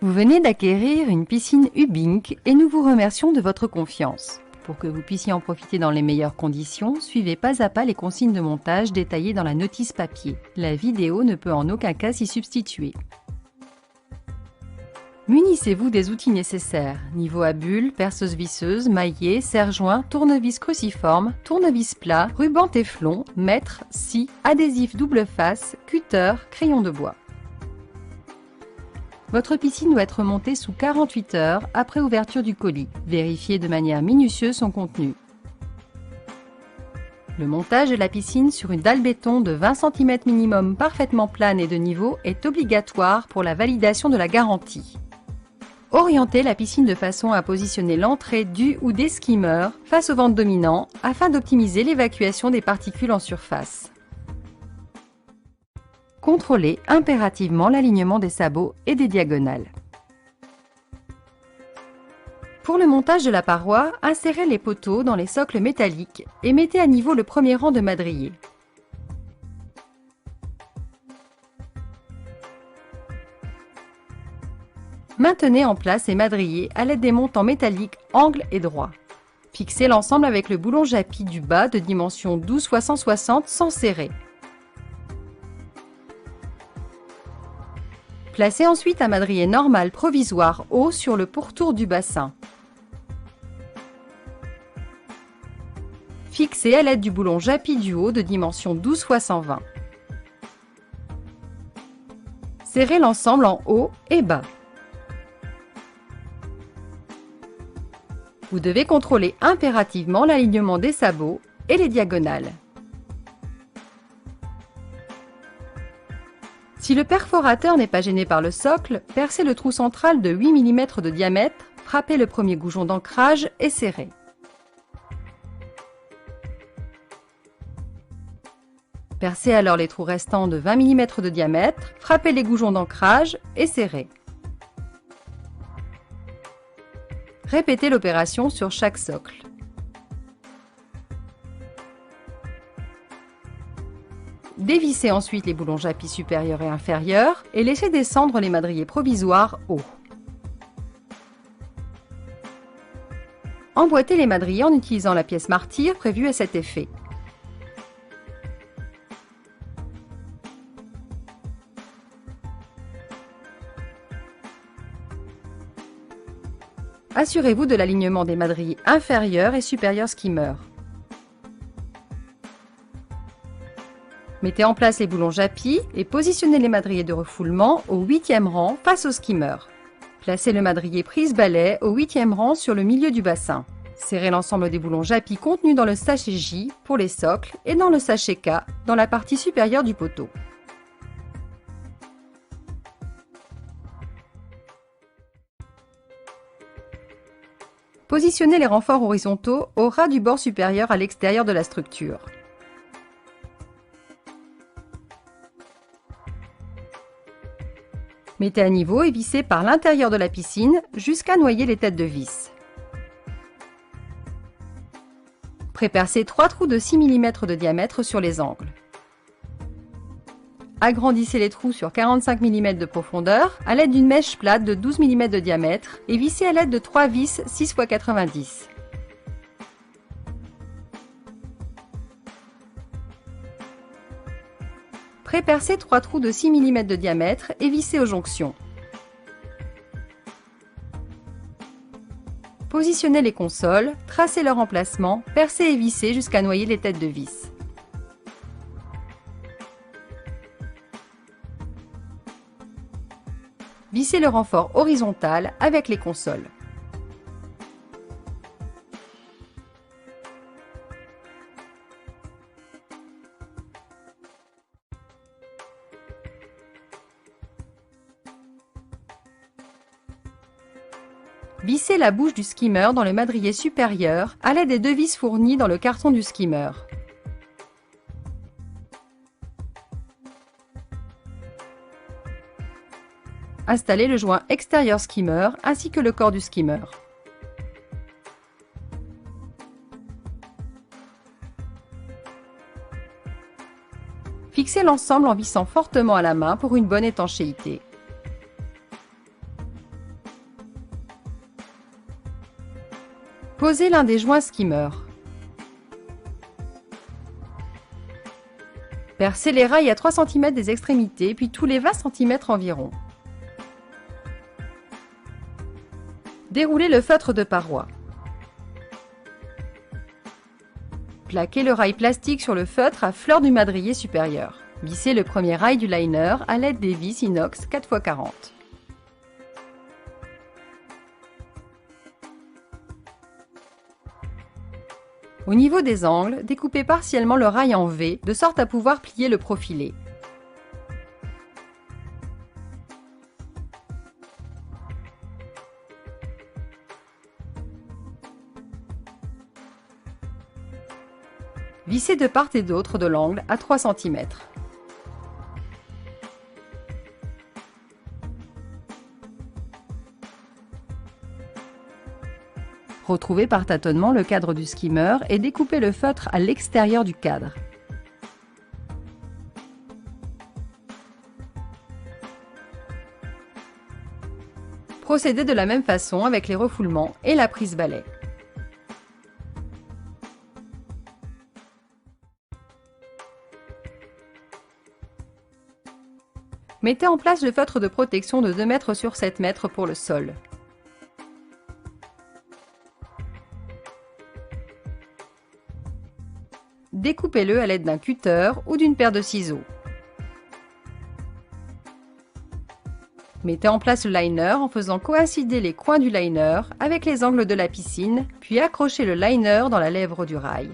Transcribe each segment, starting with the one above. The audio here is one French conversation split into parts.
Vous venez d'acquérir une piscine Hubink et nous vous remercions de votre confiance. Pour que vous puissiez en profiter dans les meilleures conditions, suivez pas à pas les consignes de montage détaillées dans la notice papier. La vidéo ne peut en aucun cas s'y substituer. Munissez-vous des outils nécessaires, niveau à bulles, perceuse visseuse, maillet, serre-joint, tournevis cruciforme, tournevis plat, ruban téflon, mètre, scie, adhésif double face, cutter, crayon de bois. Votre piscine doit être montée sous 48 heures après ouverture du colis. Vérifiez de manière minutieuse son contenu. Le montage de la piscine sur une dalle béton de 20 cm minimum parfaitement plane et de niveau est obligatoire pour la validation de la garantie. Orientez la piscine de façon à positionner l'entrée du ou des skimmers face au ventre dominant afin d'optimiser l'évacuation des particules en surface. Contrôlez impérativement l'alignement des sabots et des diagonales. Pour le montage de la paroi, insérez les poteaux dans les socles métalliques et mettez à niveau le premier rang de madriers. Maintenez en place les madriers à l'aide des montants métalliques angles et droits. Fixez l'ensemble avec le boulon Japy du bas de dimension 12 x 160 sans serrer. Placez ensuite un madrier normal provisoire haut sur le pourtour du bassin. Fixez à l'aide du boulon Japy du haut de dimension 12 x 120. Serrez l'ensemble en haut et bas. Vous devez contrôler impérativement l'alignement des sabots et les diagonales. Si le perforateur n'est pas gêné par le socle, percez le trou central de 8 mm de diamètre, frappez le premier goujon d'ancrage et serrez. Percez alors les trous restants de 20 mm de diamètre, frappez les goujons d'ancrage et serrez. Répétez l'opération sur chaque socle. Dévissez ensuite les boulons Japy supérieurs et inférieurs et laissez descendre les madriers provisoires haut. Emboîtez les madriers en utilisant la pièce martyre prévue à cet effet. Assurez-vous de l'alignement des madriers inférieurs et supérieurs skimmers. Mettez en place les boulons Japy et positionnez les madriers de refoulement au 8e rang face au skimmer. Placez le madrier prise-balai au 8e rang sur le milieu du bassin. Serrez l'ensemble des boulons Japy contenus dans le sachet J pour les socles et dans le sachet K dans la partie supérieure du poteau. Positionnez les renforts horizontaux au ras du bord supérieur à l'extérieur de la structure. Mettez à niveau et vissez par l'intérieur de la piscine jusqu'à noyer les têtes de vis. Prépercez 3 trous de 6 mm de diamètre sur les angles. Agrandissez les trous sur 45 mm de profondeur à l'aide d'une mèche plate de 12 mm de diamètre et vissez à l'aide de 3 vis 6 x 90. Prépercez 3 trous de 6 mm de diamètre et vissez aux jonctions. Positionnez les consoles, tracez leur emplacement, percez et vissez jusqu'à noyer les têtes de vis. Vissez le renfort horizontal avec les consoles. Vissez la bouche du skimmer dans le madrier supérieur à l'aide des 2 vis fournies dans le carton du skimmer. Installez le joint extérieur skimmer ainsi que le corps du skimmer. Fixez l'ensemble en vissant fortement à la main pour une bonne étanchéité. Posez l'un des joints skimmer. Percez les rails à 3 cm des extrémités, puis tous les 20 cm environ. Déroulez le feutre de paroi. Plaquez le rail plastique sur le feutre à fleur du madrier supérieur. Vissez le premier rail du liner à l'aide des vis inox 4x40. Au niveau des angles, découpez partiellement le rail en V, de sorte à pouvoir plier le profilé. Vissez de part et d'autre de l'angle à 3 cm. Retrouvez par tâtonnement le cadre du skimmer et découpez le feutre à l'extérieur du cadre. Procédez de la même façon avec les refoulements et la prise balai. Mettez en place le feutre de protection de 2 m sur 7 m pour le sol. Découpez-le à l'aide d'un cutter ou d'une paire de ciseaux. Mettez en place le liner en faisant coïncider les coins du liner avec les angles de la piscine, puis accrochez le liner dans la lèvre du rail.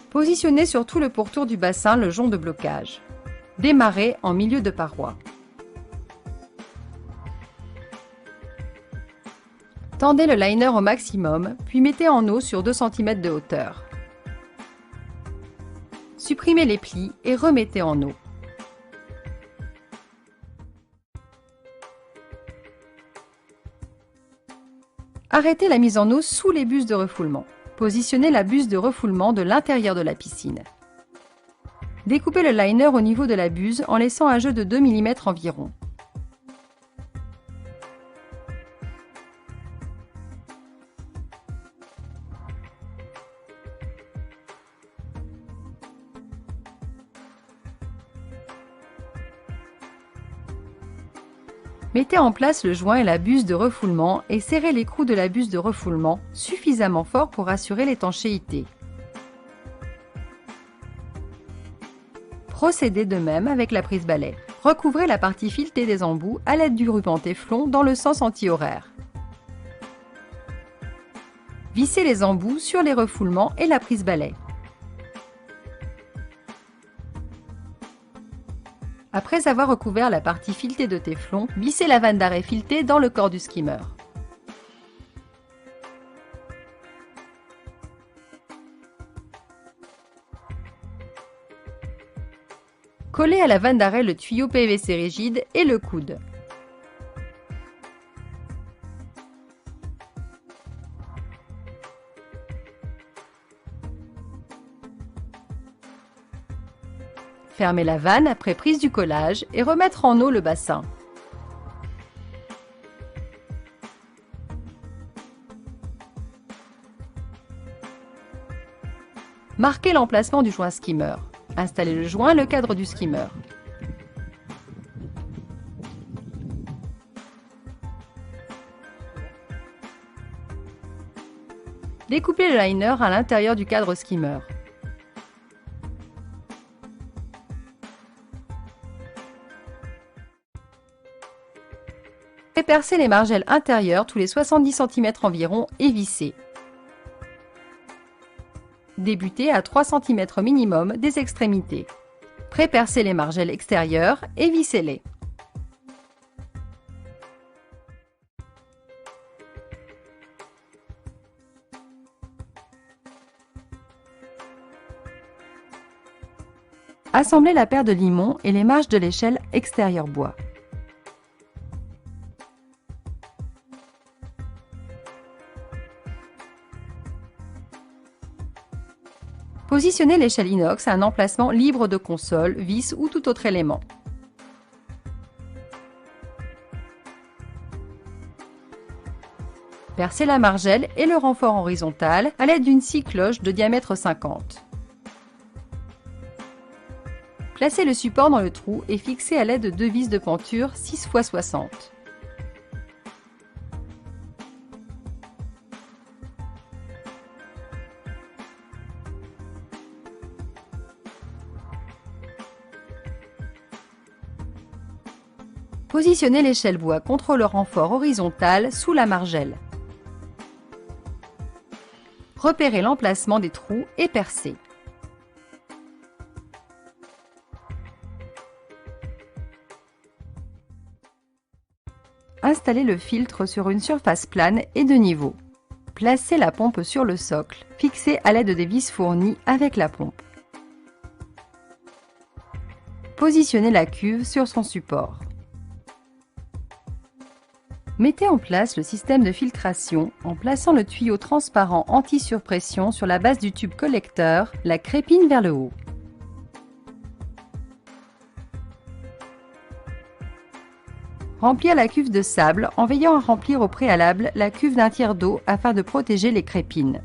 Positionnez sur tout le pourtour du bassin le jonc de blocage. Démarrez en milieu de paroi. Tendez le liner au maximum, puis mettez en eau sur 2 cm de hauteur. Supprimez les plis et remettez en eau. Arrêtez la mise en eau sous les buses de refoulement. Positionnez la buse de refoulement de l'intérieur de la piscine. Découpez le liner au niveau de la buse en laissant un jeu de 2 mm environ. Mettez en place le joint et la buse de refoulement et serrez l'écrou de la buse de refoulement suffisamment fort pour assurer l'étanchéité. Procédez de même avec la prise balai. Recouvrez la partie filetée des embouts à l'aide du ruban téflon dans le sens anti-horaire. Vissez les embouts sur les refoulements et la prise balai. Après avoir recouvert la partie filetée de téflon, vissez la vanne d'arrêt filetée dans le corps du skimmer. Collez à la vanne d'arrêt le tuyau PVC rigide et le coude. Fermez la vanne après prise du collage et remettre en eau le bassin. Marquez l'emplacement du joint skimmer. Installez le joint et le cadre du skimmer. Découpez le liner à l'intérieur du cadre skimmer. Percez les margelles intérieures tous les 70 cm environ et vissez. Débutez à 3 cm minimum des extrémités. Pré-percez les margelles extérieures et vissez-les. Assemblez la paire de limons et les marges de l'échelle extérieure bois. Positionnez l'échelle inox à un emplacement libre de console, vis ou tout autre élément. Percez la margelle et le renfort horizontal à l'aide d'une scie cloche de diamètre 50. Placez le support dans le trou et fixez à l'aide de 2 vis de penture 6 x 60. Positionnez l'échelle bois contre le renfort horizontal sous la margelle. Repérez l'emplacement des trous et percez. Installez le filtre sur une surface plane et de niveau. Placez la pompe sur le socle, fixée à l'aide des vis fournies avec la pompe. Positionnez la cuve sur son support. Mettez en place le système de filtration en plaçant le tuyau transparent anti-surpression sur la base du tube collecteur, la crépine vers le haut. Remplir la cuve de sable en veillant à remplir au préalable la cuve d'un tiers d'eau afin de protéger les crépines.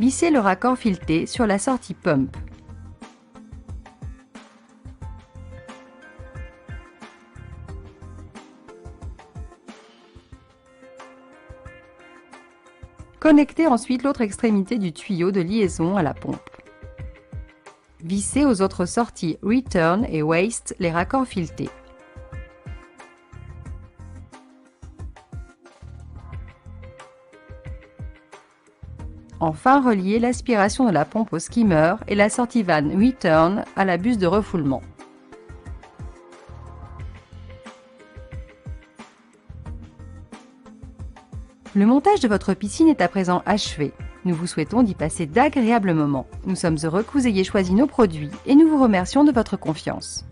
Vissez le raccord fileté sur la sortie pump. Connectez ensuite l'autre extrémité du tuyau de liaison à la pompe. Vissez aux autres sorties Return et Waste les raccords filetés. Enfin, reliez l'aspiration de la pompe au skimmer et la sortie vanne Return à la buse de refoulement. Le montage de votre piscine est à présent achevé. Nous vous souhaitons d'y passer d'agréables moments. Nous sommes heureux que vous ayez choisi nos produits et nous vous remercions de votre confiance.